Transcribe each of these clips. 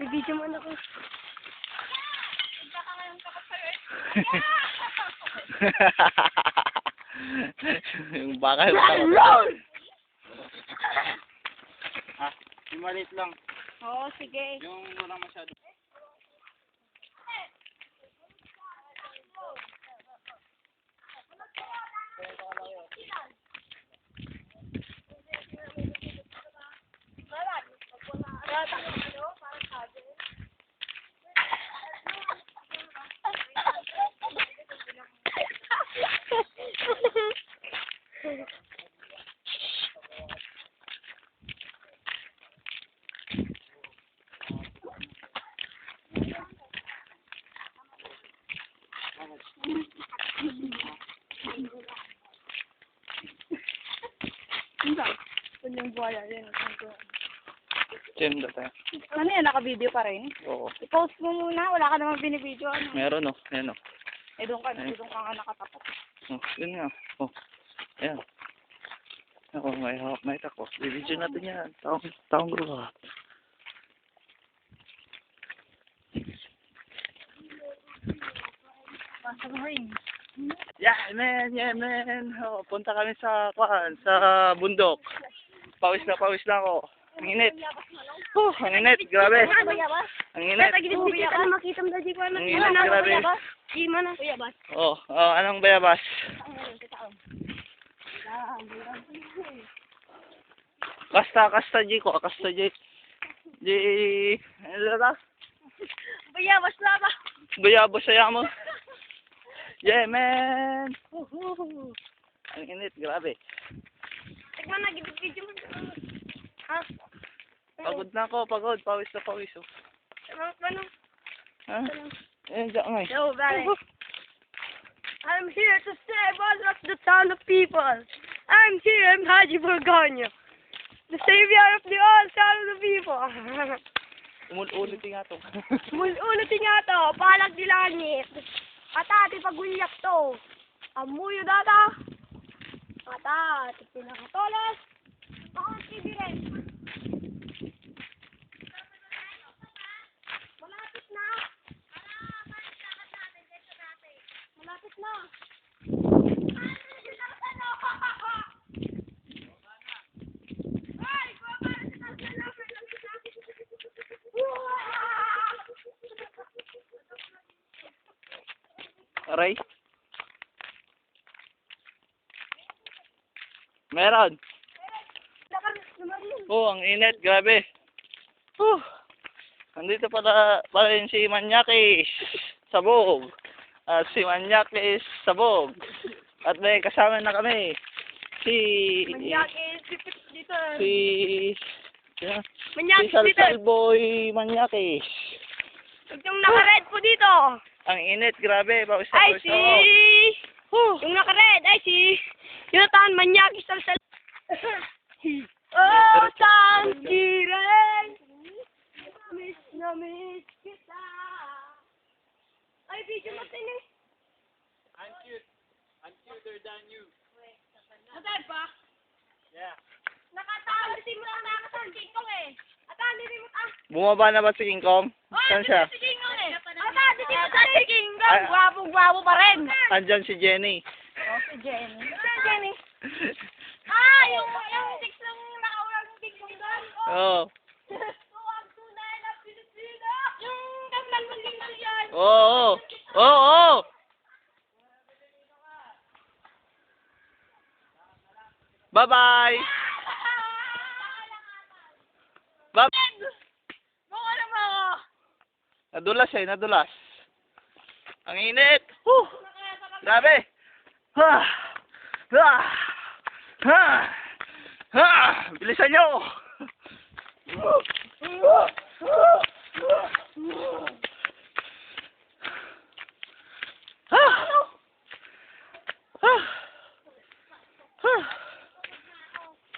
Bibidyo mo na ko. Yung baka yung takot. Yung maliit lang. Oo, sige. Yung walang masyado. Kung yung buhaya yun. Sendo tayo. Ano yan, naka-video pa rin? Oo. I-post mo muna, wala ka naman binibidyo. Ano? Meron oh. Ayan oh. Eh, doon ka nga nakatapat. Oh, yun nga. Oh. Ayan. Ako, may tako. Bibidyo natin yan. Taong grupo. Yeah, man. Oh, punta kami sa bundok. Pawis na ako. Ang init. Ang init, grabe. Ang init. Ang init, grabe. Oh, anong bayabas? Kasta G ko, kasta G. Ano ba? Bayabas na ba? Bayabas saya mo. Yeah, man. Ang init, grabe. Tignan na, video mo. Ha? Pagod na ako, pagod. Pawis na pawis. Oh. Ano? Ha? Eh, diyan nga. Yo, Valley. I'm here to save all of the town of people. I'm Haji Burgonya, the savior of the all town of the people. Umulit nga to. Umulit nga to, palag di langit. Atati pagulyak to. Amuyo data. Atati pinakatolas. Ako TV rin. Malapit na. Malapit na. Aray. Meron. Oh, ang init, grabe. Nandito pala rin si Manyakis Sabog. At si Manyakis Sabog. At may kasama na kami. Manyakis dito. Si Manyakis dito. Salboy Manyakis. Yung naka-red po dito. Ang init, grabe. Pawis na Ay, pawis si... ako. Yung naka-red, ay si... Yung taon, Manyakis Salsal... Oh, Tangkiren! Miss na miss kita. Ay, video mo tin eh. I'm cute. I'm cuter than you. Matay pa? Yeah. Nakatawag mo lang nakatawag King Kong eh. Atan, hindi mo ah. Bumaba na ba si King Kong? Saan siya? Si King Kong eh. Atan, dito si King Kong. Gwapong-gwapo pa rin. Andyan si Jenny. Oh, si Jenny. Jenny. Yung six ng nakaulang ng King Kong doon. Oo. Ang tunay na Pilipino. Yung kaslan mo King Kong yan. Oo. Oo. Bye-bye. Bye. Mukha naman ako. Nadulas nadulas. Ang init. Grabe. Bilisan nyo.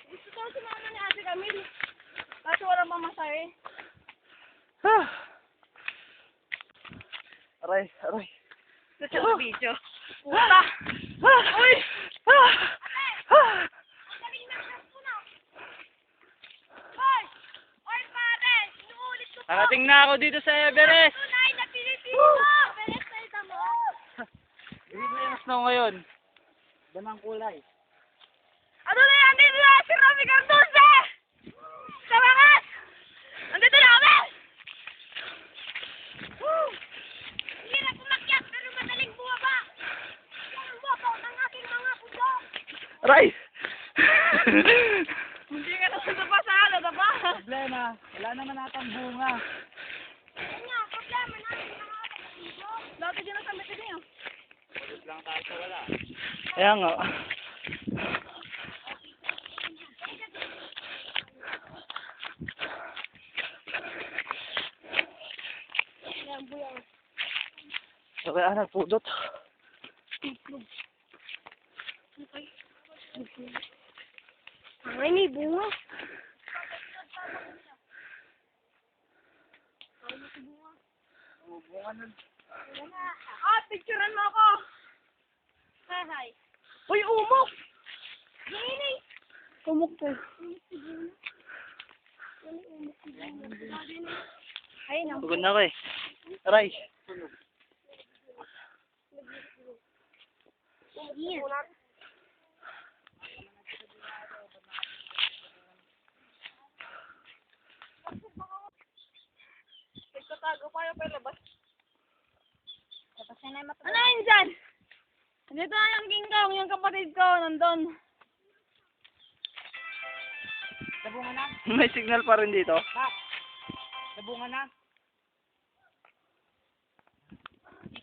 Gusto ko si mama ni Ate Camille. Kaso walang mamasahe. Aray. Gusto ko video. Puta! Uy! Oy, pare! Inuulit ko Narating na ako dito sa Everest. Tunay na Pilipino! Everest na ito mo! Hindi mo yung snow ngayon. Damang kulay. Ano na yan? Dito na si Romy Cardoso! Sa wakas! Nandito na kami! Hirap umakyat pero madaling bumaba! Ang wabaw ng aking mga puso! Aray! Hindi ka nasunod sa ano, diba? Problema, wala naman natang bunga. Yan nga, problema namin mga kapatid. Dati dyan ang sambitin niyo. Lang tayo sa wala. Kaya nga. Yan, buyang. Okay, nagpudot. Ay, may bunga. Picturean mo ako. Hi. Uy, umok! Gini! Umok to. Ay, nang. Pagod na ako eh. Aray. Nagtatago pa yung palabas. Ano yun dyan? Nandito na yung King Kong, yung kapatid ko, nandun. May signal pa rin dito. Nabunga na?